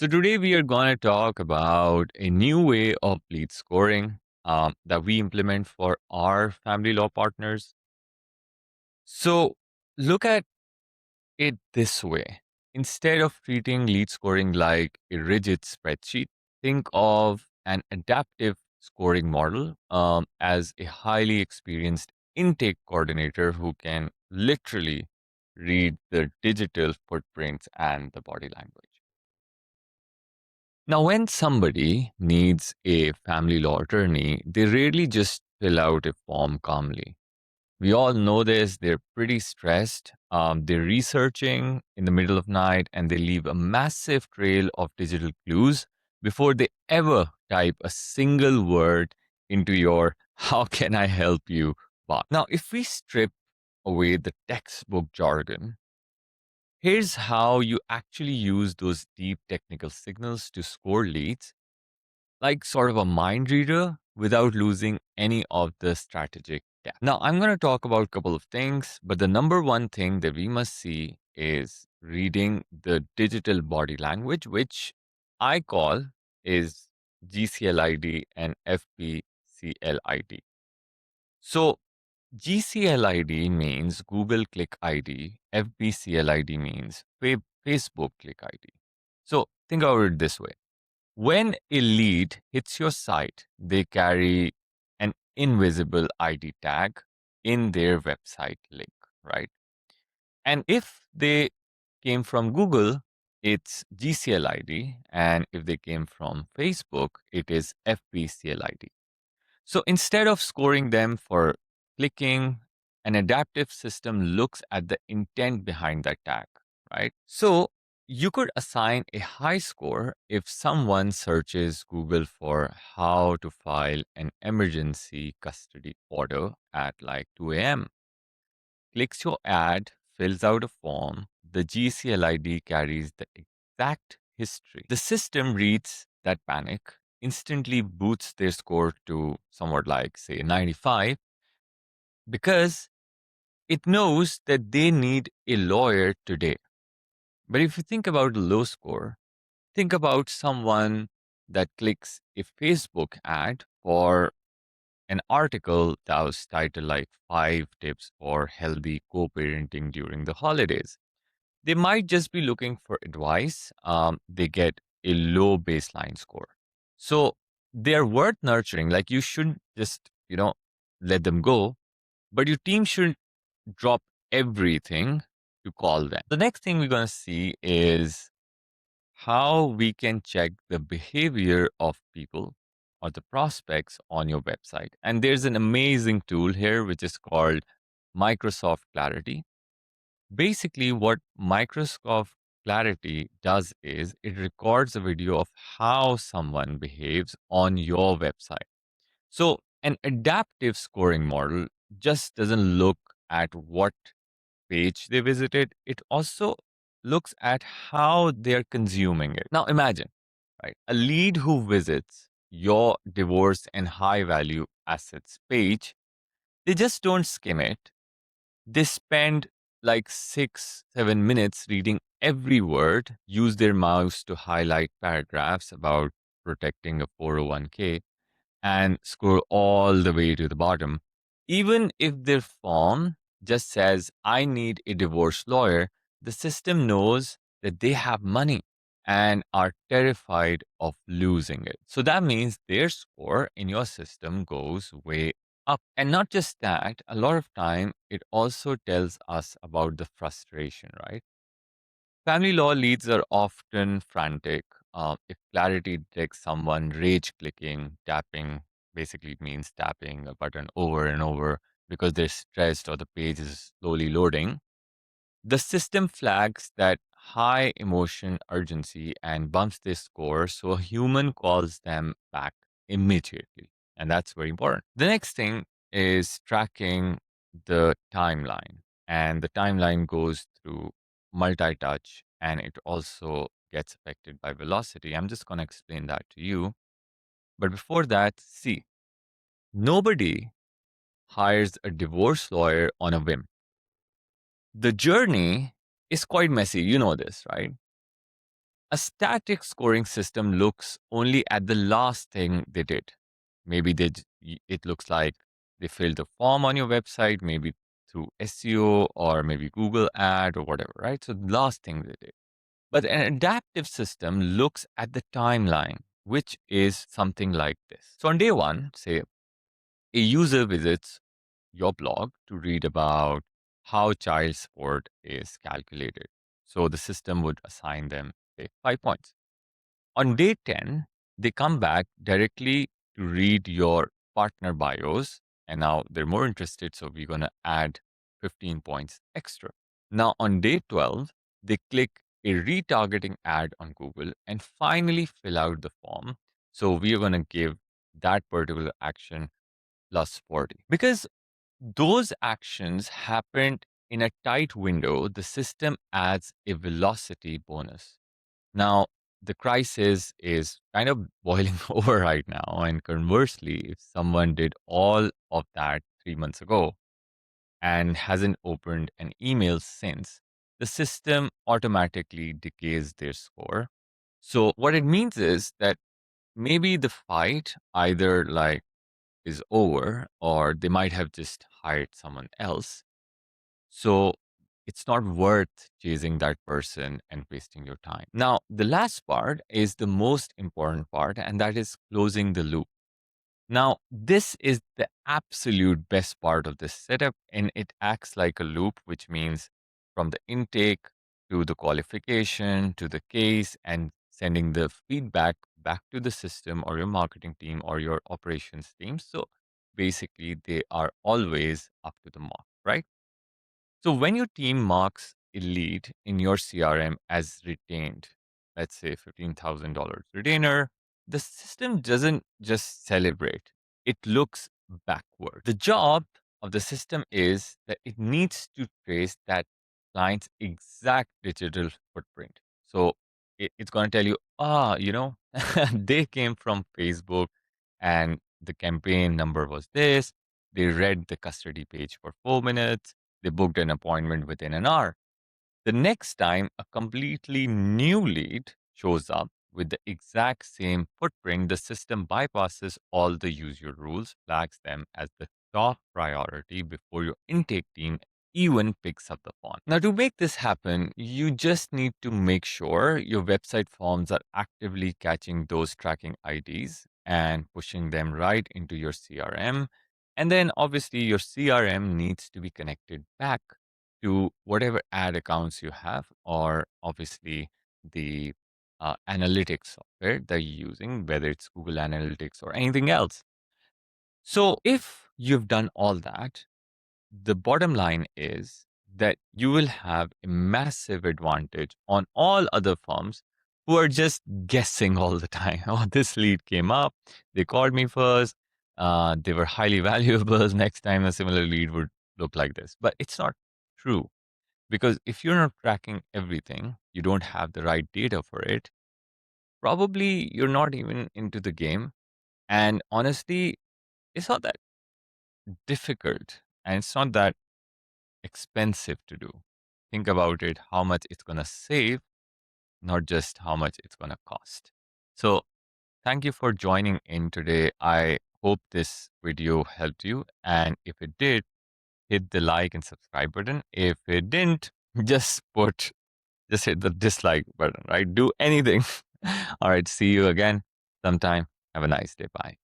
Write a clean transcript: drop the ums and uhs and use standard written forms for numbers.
So today we are going to talk about a new way of lead scoring that we implement for our family law partners. So look at it this way. Instead of treating lead scoring like a rigid spreadsheet, think of an adaptive scoring model as a highly experienced intake coordinator who can literally read the digital footprints and the body language. Now, when somebody needs a family law attorney, they rarely just fill out a form calmly. We all know this. They're pretty stressed. They're researching in the middle of night and they leave a massive trail of digital clues before they ever type a single word into your how can I help you box. Now, if we strip away the textbook jargon, here's how you actually use those deep technical signals to score leads like sort of a mind reader without losing any of the strategic depth. Now, I'm going to talk about a couple of things, but the number one thing that we must see is reading the digital body language, which I call is GCLID and FBCLID. So, GCLID means Google Click ID, FBCLID means Facebook Click ID. So, think about it this way. When a lead hits your site, they carry an invisible ID tag in their website link, right? And if they came from Google, it's GCLID. And if they came from Facebook, it is FBCLID. So instead of scoring them for clicking, an adaptive system looks at the intent behind that tag, right? So you could assign a high score if someone searches Google for how to file an emergency custody order at like 2 a.m., clicks your ad, fills out a form, the GCLID carries the exact history. The system reads that panic, instantly boosts their score to somewhat like, say, 95, because it knows that they need a lawyer today. But if you think about a low score, think about someone that clicks a Facebook ad for an article that was titled like 5 tips for healthy co-parenting during the holidays. They might just be looking for advice. They get a low baseline score. So they're worth nurturing. Like you shouldn't just, let them go, but your team should drop everything to call them. The next thing we're going to see is how we can check the behavior of people or the prospects on your website. And there's an amazing tool here, which is called Microsoft Clarity. Basically, what Microsoft Clarity does is it records a video of how someone behaves on your website. So, an adaptive scoring model just doesn't look at what page they visited, it also looks at how they're consuming it. Now, imagine, right, a lead who visits your divorce and high value assets page, they just don't skim it, they spend like 6, 7 minutes reading every word, use their mouse to highlight paragraphs about protecting a 401k, and scroll all the way to the bottom. Even if their form just says, I need a divorce lawyer, the system knows that they have money and are terrified of losing it. So that means their score in your system goes way up. And not just that, a lot of time it also tells us about the frustration, right? Family law leads are often frantic. If clarity detects someone rage clicking, tapping, basically it means tapping a button over and over because they're stressed or the page is slowly loading, the system flags that high emotion urgency and bumps their score, so a human calls them back immediately. And that's very important. The next thing is tracking the timeline. And the timeline goes through multi touch and it also gets affected by velocity. I'm just going to explain that to you. But before that, see, nobody hires a divorce lawyer on a whim. The journey is quite messy. You know this, right? A static scoring system looks only at the last thing they did. Maybe it looks like they filled the form on your website, maybe through SEO or maybe Google ad or whatever, right? So the last thing they did. But an adaptive system looks at the timeline, which is something like this. So on day one, say a user visits your blog to read about how child support is calculated. So the system would assign them, say, 5 points. On day 10, they come back directly to read your partner bios. And now they're more interested. So we're going to add 15 points extra. Now on day 12, they click a retargeting ad on Google and finally fill out the form. So we are going to give that particular action plus 40. Because those actions happened in a tight window, the system adds a velocity bonus. Now, the crisis is kind of boiling over right now. And conversely, if someone did all of that 3 months ago and hasn't opened an email since, the system automatically decays their score. So, what it means is that maybe the fight either like is over or they might have just hired someone else. So it's not worth chasing that person and wasting your time. Now, the last part is the most important part, and that is closing the loop. Now, this is the absolute best part of this setup, and it acts like a loop, which means from the intake to the qualification to the case and sending the feedback back to the system or your marketing team or your operations team. So basically, they are always up to the mark, right? So when your team marks a lead in your CRM as retained, let's say $15,000 retainer, the system doesn't just celebrate, it looks backward. The job of the system is that it needs to trace that client's exact digital footprint. So it's going to tell you, they came from Facebook and the campaign number was this. They read the custody page for 4 minutes. They booked an appointment within an hour. The next time a completely new lead shows up with the exact same footprint, the system bypasses all the usual rules, flags them as the top priority before your intake team even picks up the phone. Now, to make this happen, you just need to make sure your website forms are actively catching those tracking IDs and pushing them right into your CRM. And then obviously your CRM needs to be connected back to whatever ad accounts you have, or obviously the analytics software that you're using, whether it's Google Analytics or anything else. So, if you've done all that, the bottom line is that you will have a massive advantage on all other firms who are just guessing all the time. Oh, this lead came up, they called me first, they were highly valuable. Next time, a similar lead would look like this. But it's not true. Because if you're not tracking everything, you don't have the right data for it, probably you're not even into the game. And honestly, it's not that difficult and it's not that expensive to do. Think about it, how much it's going to save, not just how much it's going to cost. So, thank you for joining in today. I hope this video helped you. And if it did, hit the like and subscribe button. If it didn't, just hit the dislike button, right? Do anything. All right. See you again sometime. Have a nice day. Bye.